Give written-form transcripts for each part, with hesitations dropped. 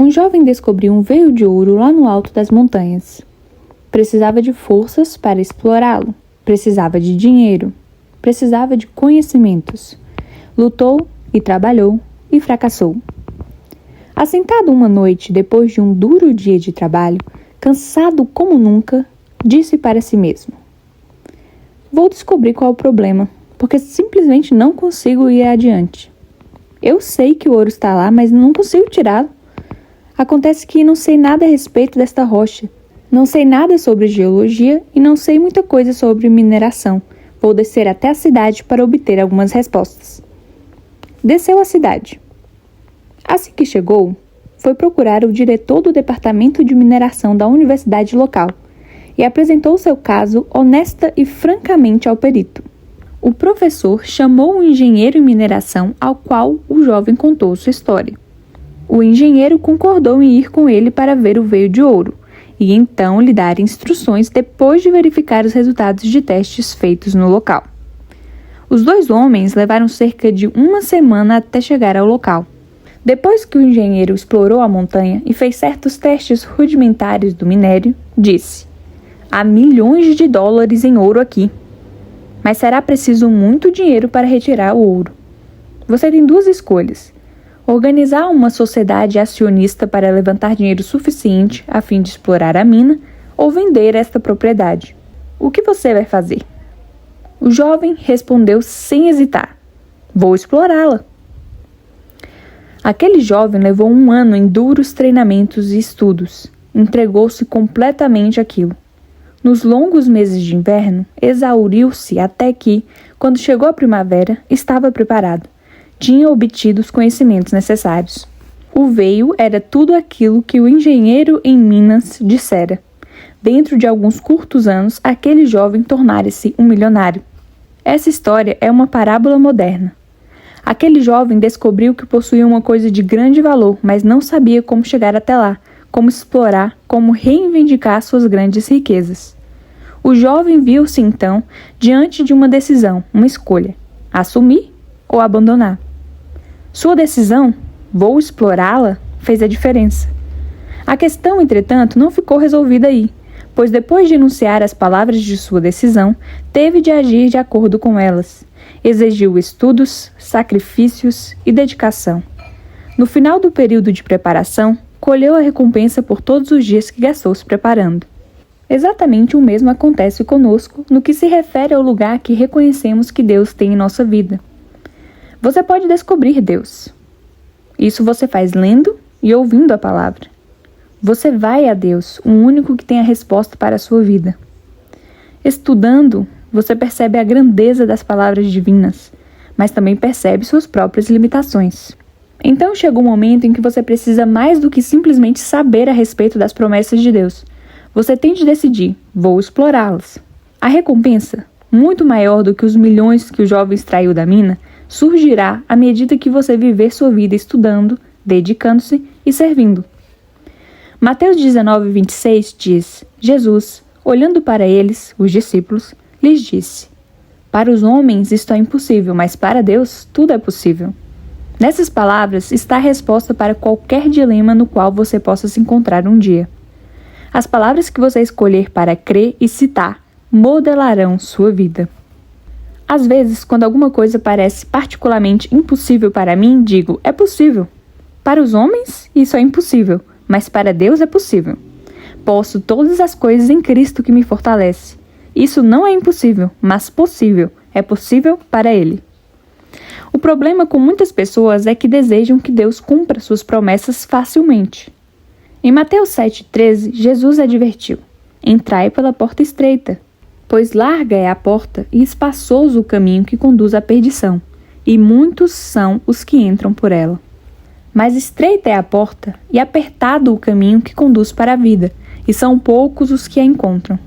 Um jovem descobriu um veio de ouro lá no alto das montanhas. Precisava de forças para explorá-lo. Precisava de dinheiro. Precisava de conhecimentos. Lutou e trabalhou e fracassou. Assentado uma noite, depois de um duro dia de trabalho, cansado como nunca, disse para si mesmo: vou descobrir qual é o problema, porque simplesmente não consigo ir adiante. Eu sei que o ouro está lá, mas não consigo tirá-lo. Acontece que não sei nada a respeito desta rocha. Não sei nada sobre geologia e não sei muita coisa sobre mineração. Vou descer até a cidade para obter algumas respostas. Desceu à cidade. Assim que chegou, foi procurar o diretor do departamento de mineração da universidade local e apresentou seu caso honesta e francamente ao perito. O professor chamou um engenheiro em mineração ao qual o jovem contou sua história. O engenheiro concordou em ir com ele para ver o veio de ouro e então lhe dar instruções depois de verificar os resultados de testes feitos no local. Os dois homens levaram cerca de uma semana até chegar ao local. Depois que o engenheiro explorou a montanha e fez certos testes rudimentares do minério, disse: há milhões de dólares em ouro aqui. Mas será preciso muito dinheiro para retirar o ouro. Você tem duas escolhas: organizar uma sociedade acionista para levantar dinheiro suficiente a fim de explorar a mina ou vender esta propriedade. O que você vai fazer? O jovem respondeu sem hesitar: vou explorá-la. Aquele jovem levou um ano em duros treinamentos e estudos. Entregou-se completamente àquilo. Nos longos meses de inverno, exauriu-se até que, quando chegou a primavera, estava preparado. Tinha obtido os conhecimentos necessários. O veio era tudo aquilo que o engenheiro em Minas dissera. Dentro de alguns curtos anos, aquele jovem tornara-se um milionário. Essa história é uma parábola moderna. Aquele jovem descobriu que possuía uma coisa de grande valor, mas não sabia como chegar até lá, como explorar, como reivindicar suas grandes riquezas. O jovem viu-se, então, diante de uma decisão, uma escolha: assumir ou abandonar. Sua decisão, vou explorá-la, fez a diferença. A questão, entretanto, não ficou resolvida aí, pois depois de enunciar as palavras de sua decisão, teve de agir de acordo com elas. Exigiu estudos, sacrifícios e dedicação. No final do período de preparação, colheu a recompensa por todos os dias que gastou se preparando. Exatamente o mesmo acontece conosco no que se refere ao lugar que reconhecemos que Deus tem em nossa vida. Você pode descobrir Deus. Isso você faz lendo e ouvindo a palavra. Você vai a Deus, o único que tem a resposta para a sua vida. Estudando, você percebe a grandeza das palavras divinas, mas também percebe suas próprias limitações. Então chega um momento em que você precisa mais do que simplesmente saber a respeito das promessas de Deus. Você tem de decidir: vou explorá-las. A recompensa, muito maior do que os milhões que o jovem extraiu da mina, surgirá à medida que você viver sua vida estudando, dedicando-se e servindo. Mateus 19:26 diz: Jesus, olhando para eles, os discípulos, lhes disse: para os homens isto é impossível, mas para Deus tudo é possível. Nessas palavras está a resposta para qualquer dilema no qual você possa se encontrar um dia. As palavras que você escolher para crer e citar modelarão sua vida. Às vezes, quando alguma coisa parece particularmente impossível para mim, digo: é possível. Para os homens, isso é impossível, mas para Deus é possível. Posso todas as coisas em Cristo que me fortalece. Isso não é impossível, mas possível. É possível para Ele. O problema com muitas pessoas é que desejam que Deus cumpra suas promessas facilmente. Em Mateus 7,13, Jesus advertiu: entrai pela porta estreita, pois larga é a porta e espaçoso o caminho que conduz à perdição, e muitos são os que entram por ela. Mas estreita é a porta e apertado o caminho que conduz para a vida, e são poucos os que a encontram.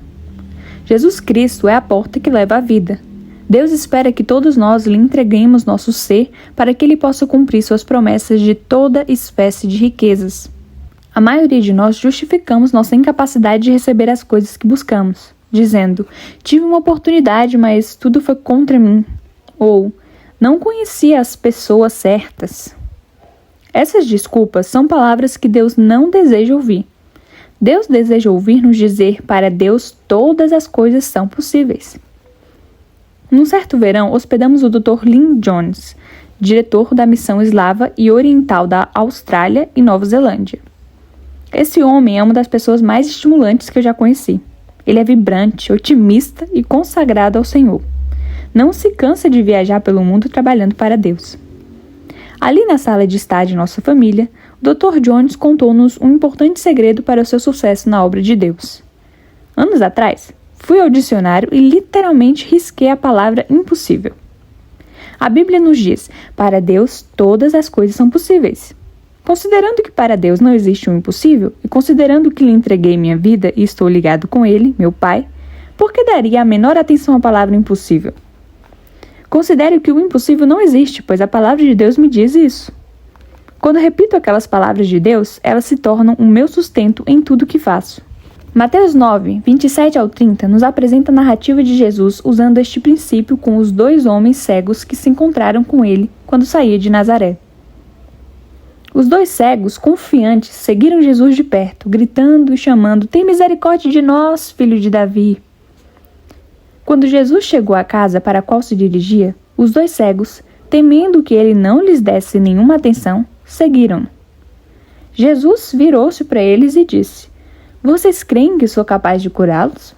Jesus Cristo é a porta que leva à vida. Deus espera que todos nós lhe entreguemos nosso ser para que Ele possa cumprir suas promessas de toda espécie de riquezas. A maioria de nós justificamos nossa incapacidade de receber as coisas que buscamos, dizendo: tive uma oportunidade, mas tudo foi contra mim. Ou, não conhecia as pessoas certas. Essas desculpas são palavras que Deus não deseja ouvir. Deus deseja ouvir-nos dizer: para Deus todas as coisas são possíveis. Num certo verão, hospedamos o Dr. Lynn Jones, diretor da Missão Eslava e Oriental da Austrália e Nova Zelândia. Esse homem é uma das pessoas mais estimulantes que eu já conheci. Ele é vibrante, otimista e consagrado ao Senhor. Não se cansa de viajar pelo mundo trabalhando para Deus. Ali na sala de estar de nossa família, o Dr. Jones contou-nos um importante segredo para o seu sucesso na obra de Deus. Anos atrás, fui ao dicionário e literalmente risquei a palavra impossível. A Bíblia nos diz: para Deus todas as coisas são possíveis. Considerando que para Deus não existe um impossível, e considerando que lhe entreguei minha vida e estou ligado com Ele, meu Pai, por que daria a menor atenção à palavra impossível? Considero que o impossível não existe, pois a palavra de Deus me diz isso. Quando repito aquelas palavras de Deus, elas se tornam o meu sustento em tudo que faço. Mateus 9, 27 ao 30 nos apresenta a narrativa de Jesus usando este princípio com os 2 homens cegos que se encontraram com ele quando saía de Nazaré. Os 2 cegos, confiantes, seguiram Jesus de perto, gritando e chamando: tem misericórdia de nós, filho de Davi. Quando Jesus chegou à casa para a qual se dirigia, os 2 cegos, temendo que ele não lhes desse nenhuma atenção, seguiram-no. Jesus virou-se para eles e disse: vocês creem que sou capaz de curá-los?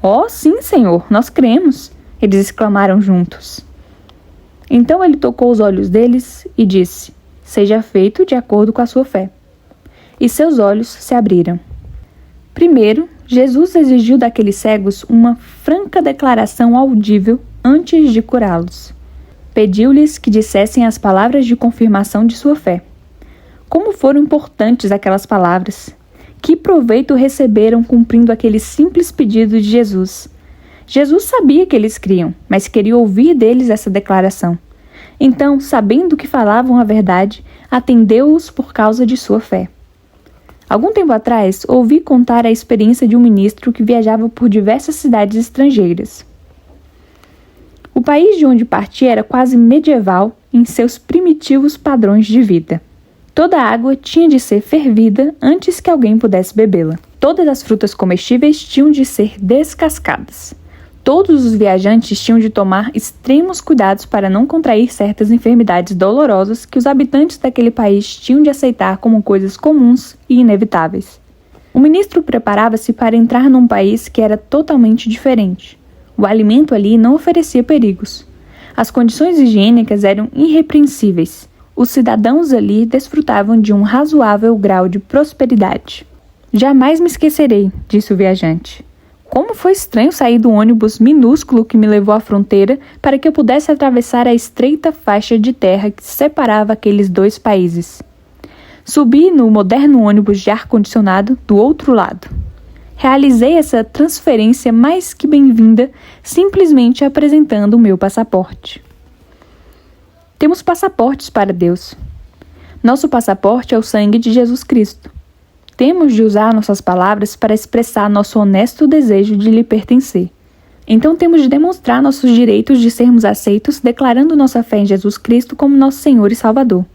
Oh, sim, Senhor, nós cremos, eles exclamaram juntos. Então ele tocou os olhos deles e disse: seja feito de acordo com a sua fé. E seus olhos se abriram. Primeiro, Jesus exigiu daqueles cegos uma franca declaração audível antes de curá-los. Pediu-lhes que dissessem as palavras de confirmação de sua fé. Como foram importantes aquelas palavras! Que proveito receberam cumprindo aquele simples pedido de Jesus? Jesus sabia que eles criam, mas queria ouvir deles essa declaração. Então, sabendo que falavam a verdade, atendeu-os por causa de sua fé. Algum tempo atrás, ouvi contar a experiência de um ministro que viajava por diversas cidades estrangeiras. O país de onde partia era quase medieval em seus primitivos padrões de vida. Toda a água tinha de ser fervida antes que alguém pudesse bebê-la. Todas as frutas comestíveis tinham de ser descascadas. Todos os viajantes tinham de tomar extremos cuidados para não contrair certas enfermidades dolorosas que os habitantes daquele país tinham de aceitar como coisas comuns e inevitáveis. O ministro preparava-se para entrar num país que era totalmente diferente. O alimento ali não oferecia perigos. As condições higiênicas eram irrepreensíveis. Os cidadãos ali desfrutavam de um razoável grau de prosperidade. Jamais me esquecerei, disse o viajante. Como foi estranho sair do ônibus minúsculo que me levou à fronteira para que eu pudesse atravessar a estreita faixa de terra que separava aqueles 2 países. Subi no moderno ônibus de ar-condicionado do outro lado. Realizei essa transferência mais que bem-vinda, simplesmente apresentando o meu passaporte. Temos passaportes para Deus. Nosso passaporte é o sangue de Jesus Cristo. Temos de usar nossas palavras para expressar nosso honesto desejo de lhe pertencer. Então temos de demonstrar nossos direitos de sermos aceitos, declarando nossa fé em Jesus Cristo como nosso Senhor e Salvador.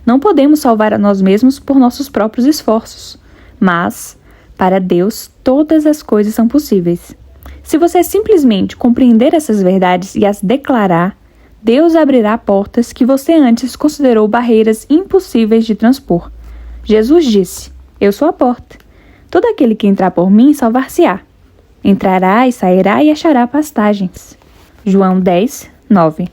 Não podemos salvar a nós mesmos por nossos próprios esforços, mas, para Deus, todas as coisas são possíveis. Se você simplesmente compreender essas verdades e as declarar, Deus abrirá portas que você antes considerou barreiras impossíveis de transpor. Jesus disse: eu sou a porta. Todo aquele que entrar por mim salvar-se-á. Entrará e sairá e achará pastagens. João 10, 9.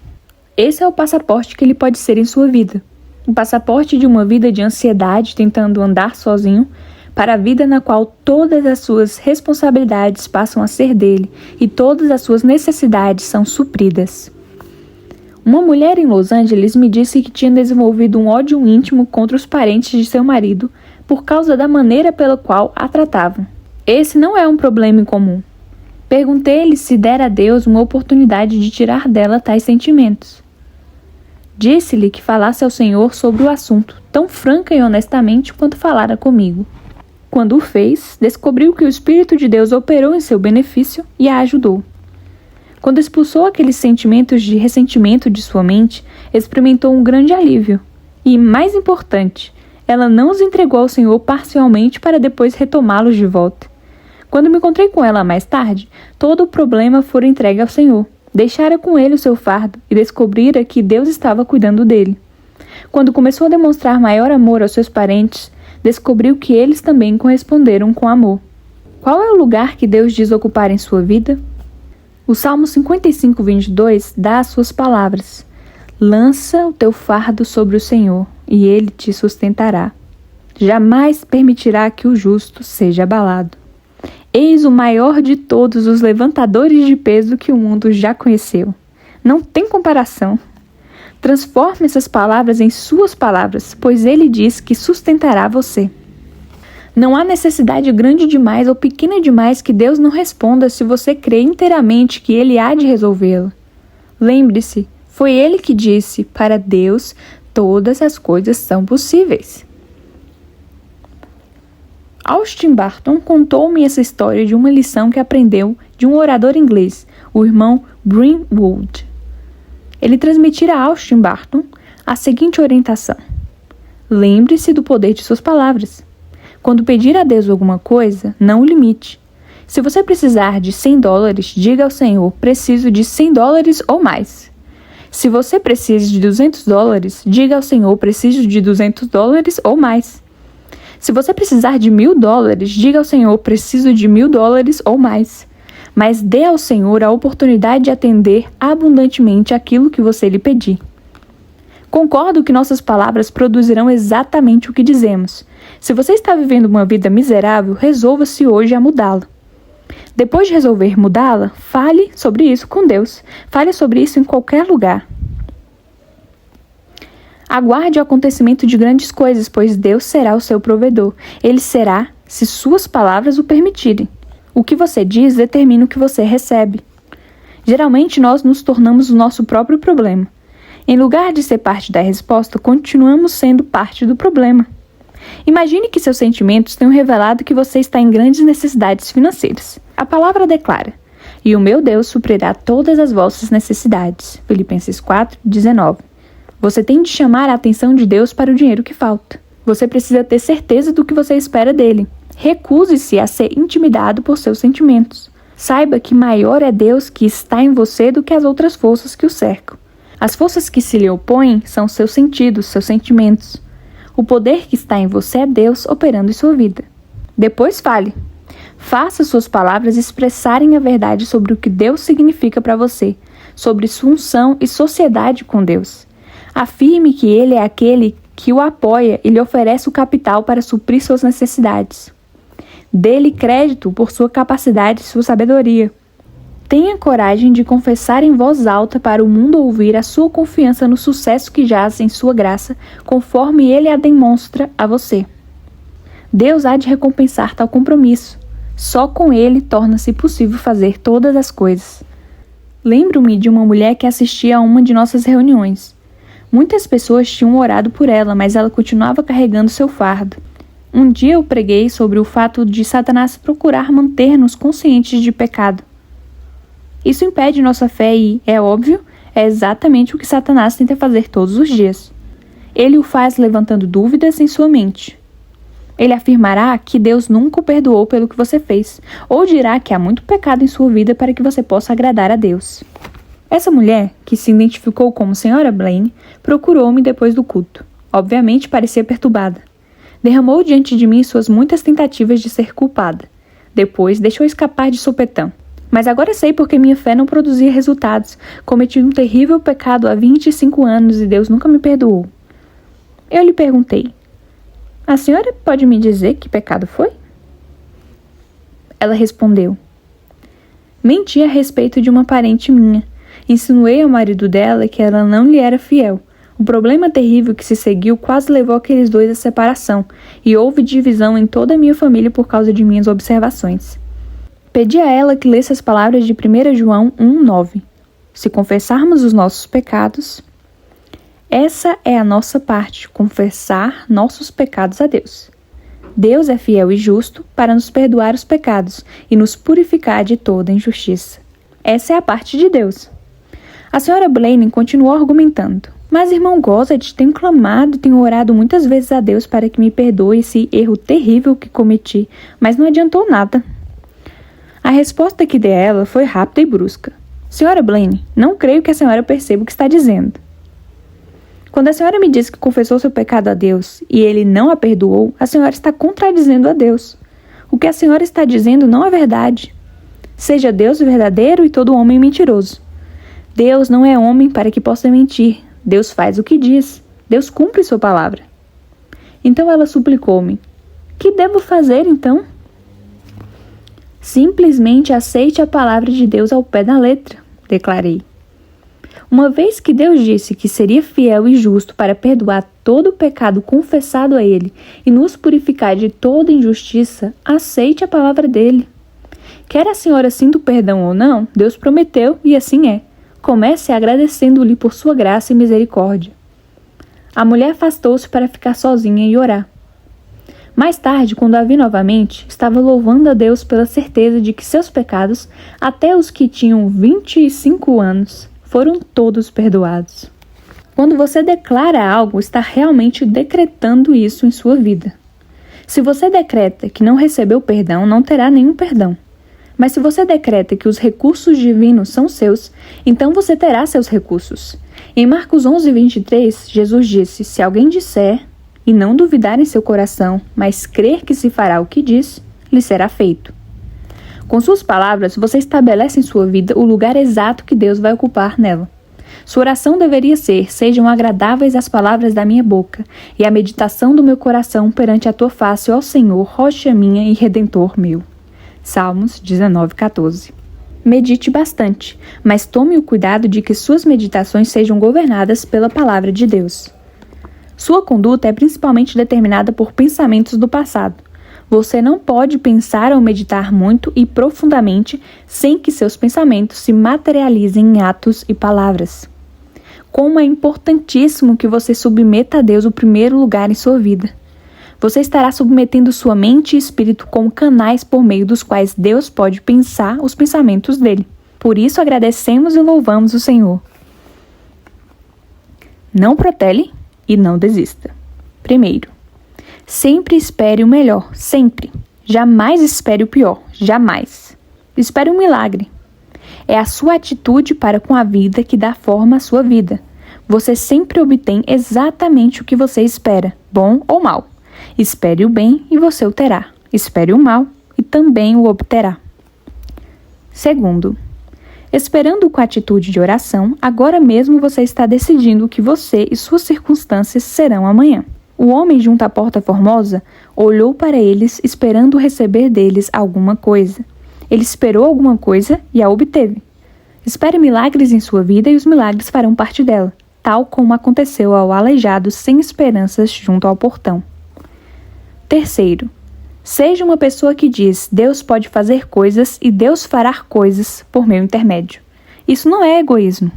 Esse é o passaporte que ele pode ser em sua vida. O passaporte de uma vida de ansiedade tentando andar sozinho para a vida na qual todas as suas responsabilidades passam a ser dele e todas as suas necessidades são supridas. Uma mulher em Los Angeles me disse que tinha desenvolvido um ódio íntimo contra os parentes de seu marido por causa da maneira pela qual a tratavam. Esse não é um problema incomum. Perguntei-lhe se dera a Deus uma oportunidade de tirar dela tais sentimentos. Disse-lhe que falasse ao Senhor sobre o assunto, tão franca e honestamente quanto falara comigo. Quando o fez, descobriu que o Espírito de Deus operou em seu benefício e a ajudou. Quando expulsou aqueles sentimentos de ressentimento de sua mente, experimentou um grande alívio. E, mais importante, ela não os entregou ao Senhor parcialmente para depois retomá-los de volta. Quando me encontrei com ela mais tarde, todo o problema fora entregue ao Senhor. Deixara com ele o seu fardo e descobrira que Deus estava cuidando dele. Quando começou a demonstrar maior amor aos seus parentes, descobriu que eles também corresponderam com amor. Qual é o lugar que Deus diz ocupar em sua vida? O Salmo 55:22 dá as suas palavras: lança o teu fardo sobre o Senhor, e ele te sustentará. Jamais permitirá que o justo seja abalado. Eis o maior de todos os levantadores de peso que o mundo já conheceu. Não tem comparação. Transforme essas palavras em suas palavras, pois ele diz que sustentará você. Não há necessidade grande demais ou pequena demais que Deus não responda se você crê inteiramente que ele há de resolvê-la. Lembre-se, foi ele que disse: para Deus todas as coisas são possíveis. Austin Barton contou-me essa história de uma lição que aprendeu de um orador inglês, o irmão Greenwood. Ele transmitira a Austin Barton a seguinte orientação: lembre-se do poder de suas palavras. Quando pedir a Deus alguma coisa, não o limite. Se você precisar de $100, diga ao Senhor: preciso de $100 ou mais. Se você precisa de $200, diga ao Senhor: preciso de $200 ou mais. Se você precisar de $1.000, diga ao Senhor: preciso de $1.000 ou mais. Mas dê ao Senhor a oportunidade de atender abundantemente aquilo que você lhe pedir. Concordo que nossas palavras produzirão exatamente o que dizemos. Se você está vivendo uma vida miserável, resolva-se hoje a mudá-la. Depois de resolver mudá-la, fale sobre isso com Deus. Fale sobre isso em qualquer lugar. Aguarde o acontecimento de grandes coisas, pois Deus será o seu provedor. Ele será, se suas palavras o permitirem. O que você diz determina o que você recebe. Geralmente nós nos tornamos o nosso próprio problema. Em lugar de ser parte da resposta, continuamos sendo parte do problema. Imagine que seus sentimentos tenham revelado que você está em grandes necessidades financeiras. A palavra declara: e o meu Deus suprirá todas as vossas necessidades. Filipenses 4:19. Você tem de chamar a atenção de Deus para o dinheiro que falta. Você precisa ter certeza do que você espera dele. Recuse-se a ser intimidado por seus sentimentos. Saiba que maior é Deus que está em você do que as outras forças que o cercam. As forças que se lhe opõem são seus sentidos, seus sentimentos. O poder que está em você é Deus operando em sua vida. Depois fale. Faça suas palavras expressarem a verdade sobre o que Deus significa para você, sobre sua unção e sociedade com Deus. Afirme que Ele é aquele que o apoia e lhe oferece o capital para suprir suas necessidades. Dê-lhe crédito por sua capacidade e sua sabedoria. Tenha coragem de confessar em voz alta para o mundo ouvir a sua confiança no sucesso que jaz em sua graça, conforme Ele a demonstra a você. Deus há de recompensar tal compromisso. Só com Ele torna-se possível fazer todas as coisas. Lembro-me de uma mulher que assistia a uma de nossas reuniões. Muitas pessoas tinham orado por ela, mas ela continuava carregando seu fardo. Um dia eu preguei sobre o fato de Satanás procurar manter-nos conscientes de pecado. Isso impede nossa fé e, é óbvio, é exatamente o que Satanás tenta fazer todos os dias. Ele o faz levantando dúvidas em sua mente. Ele afirmará que Deus nunca o perdoou pelo que você fez, ou dirá que há muito pecado em sua vida para que você possa agradar a Deus. Essa mulher, que se identificou como Sra. Blaine, procurou-me depois do culto. Obviamente parecia perturbada. Derramou diante de mim suas muitas tentativas de ser culpada. Depois deixou escapar de sopetão. Mas agora sei porque minha fé não produzia resultados. Cometi um terrível pecado há 25 anos e Deus nunca me perdoou. Eu lhe perguntei: a senhora pode me dizer que pecado foi? Ela respondeu: menti a respeito de uma parente minha. Insinuei ao marido dela que ela não lhe era fiel. O problema terrível que se seguiu quase levou aqueles dois à separação, e houve divisão em toda a minha família por causa de minhas observações. Pedi a ela que lesse as palavras de 1 João 1:9. Se confessarmos os nossos pecados, essa é a nossa parte, confessar nossos pecados a Deus. Deus é fiel e justo para nos perdoar os pecados e nos purificar de toda injustiça. Essa é a parte de Deus. A Sra. Blaine continuou argumentando. Mas, irmão Gozet, tenho clamado, tenho orado muitas vezes a Deus para que me perdoe esse erro terrível que cometi, mas não adiantou nada. A resposta que dei a ela foi rápida e brusca. Senhora Blaine, não creio que a senhora perceba o que está dizendo. Quando a senhora me diz que confessou seu pecado a Deus e ele não a perdoou, a senhora está contradizendo a Deus. O que a senhora está dizendo não é verdade. Seja Deus verdadeiro e todo homem mentiroso. Deus não é homem para que possa mentir. Deus faz o que diz. Deus cumpre sua palavra. Então ela suplicou-me. Que devo fazer, então? Simplesmente aceite a palavra de Deus ao pé da letra, declarei. Uma vez que Deus disse que seria fiel e justo para perdoar todo o pecado confessado a Ele e nos purificar de toda injustiça, aceite a palavra dele. Quer a senhora sinta o perdão ou não, Deus prometeu e assim é. Comece agradecendo-lhe por sua graça e misericórdia. A mulher afastou-se para ficar sozinha e orar. Mais tarde, quando a vi novamente, estava louvando a Deus pela certeza de que seus pecados, até os que tinham 25 anos, foram todos perdoados. Quando você declara algo, está realmente decretando isso em sua vida. Se você decreta que não recebeu perdão, não terá nenhum perdão. Mas se você decreta que os recursos divinos são seus, então você terá seus recursos. Em Marcos 11:23, Jesus disse, se alguém disser e não duvidar em seu coração, mas crer que se fará o que diz, lhe será feito. Com suas palavras, você estabelece em sua vida o lugar exato que Deus vai ocupar nela. Sua oração deveria ser, sejam agradáveis as palavras da minha boca e a meditação do meu coração perante a tua face, ó Senhor, rocha minha e redentor meu. Salmos 19:14. Medite bastante, mas tome o cuidado de que suas meditações sejam governadas pela palavra de Deus. Sua conduta é principalmente determinada por pensamentos do passado. Você não pode pensar ou meditar muito e profundamente sem que seus pensamentos se materializem em atos e palavras. Como é importantíssimo que você submeta a Deus o primeiro lugar em sua vida. Você estará submetendo sua mente e espírito como canais por meio dos quais Deus pode pensar os pensamentos dele. Por isso agradecemos e louvamos o Senhor. Não protele e não desista. Primeiro, sempre espere o melhor, sempre. Jamais espere o pior, jamais. Espere um milagre. É a sua atitude para com a vida que dá forma à sua vida. Você sempre obtém exatamente o que você espera, bom ou mal. Espere o bem e você o terá. Espere o mal e também o obterá. Segundo, esperando com atitude de oração, agora mesmo você está decidindo o que você e suas circunstâncias serão amanhã. O homem junto à porta formosa olhou para eles esperando receber deles alguma coisa. Ele esperou alguma coisa e a obteve. Espere milagres em sua vida e os milagres farão parte dela, tal como aconteceu ao aleijado sem esperanças junto ao portão. Terceiro, seja uma pessoa que diz Deus pode fazer coisas e Deus fará coisas por meu intermédio. Isso não é egoísmo.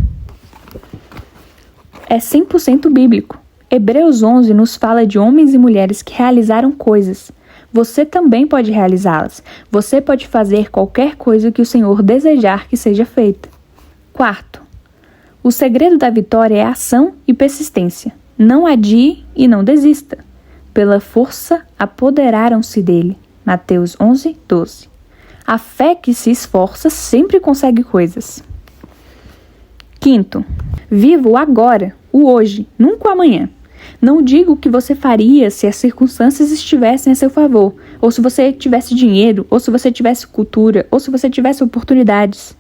É 100% bíblico. Hebreus 11 nos fala de homens e mulheres que realizaram coisas. Você também pode realizá-las. Você pode fazer qualquer coisa que o Senhor desejar que seja feita. Quarto, o segredo da vitória é ação e persistência. Não adie e não desista. Pela força apoderaram-se dele. Mateus 11:12. A fé que se esforça sempre consegue coisas. Quinto, viva o agora, o hoje, nunca o amanhã. Não diga o que você faria se as circunstâncias estivessem a seu favor, ou se você tivesse dinheiro, ou se você tivesse cultura, ou se você tivesse oportunidades.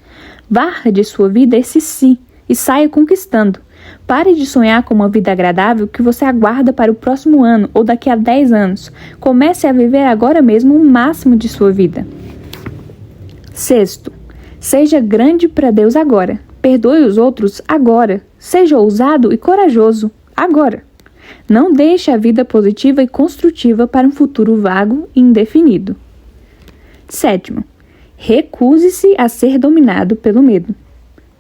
Varra de sua vida esse si e saia conquistando. Pare de sonhar com uma vida agradável que você aguarda para o próximo ano ou daqui a 10 anos. Comece a viver agora mesmo o máximo de sua vida. Sexto, seja grande para Deus agora. Perdoe os outros agora. Seja ousado e corajoso agora. Não deixe a vida positiva e construtiva para um futuro vago e indefinido. Sétimo, recuse-se a ser dominado pelo medo.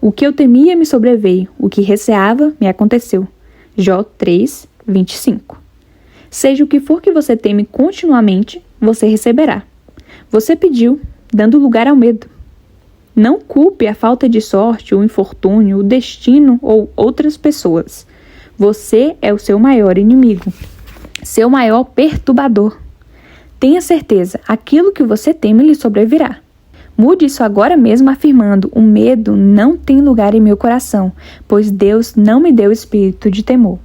O que eu temia me sobreveio, o que receava me aconteceu. Jó 3:25. Seja o que for que você teme continuamente, você receberá. Você pediu, dando lugar ao medo. Não culpe a falta de sorte, o infortúnio, o destino ou outras pessoas. Você é o seu maior inimigo, seu maior perturbador. Tenha certeza, aquilo que você teme lhe sobrevirá. Mude isso agora mesmo afirmando: o medo não tem lugar em meu coração, pois Deus não me deu espírito de temor.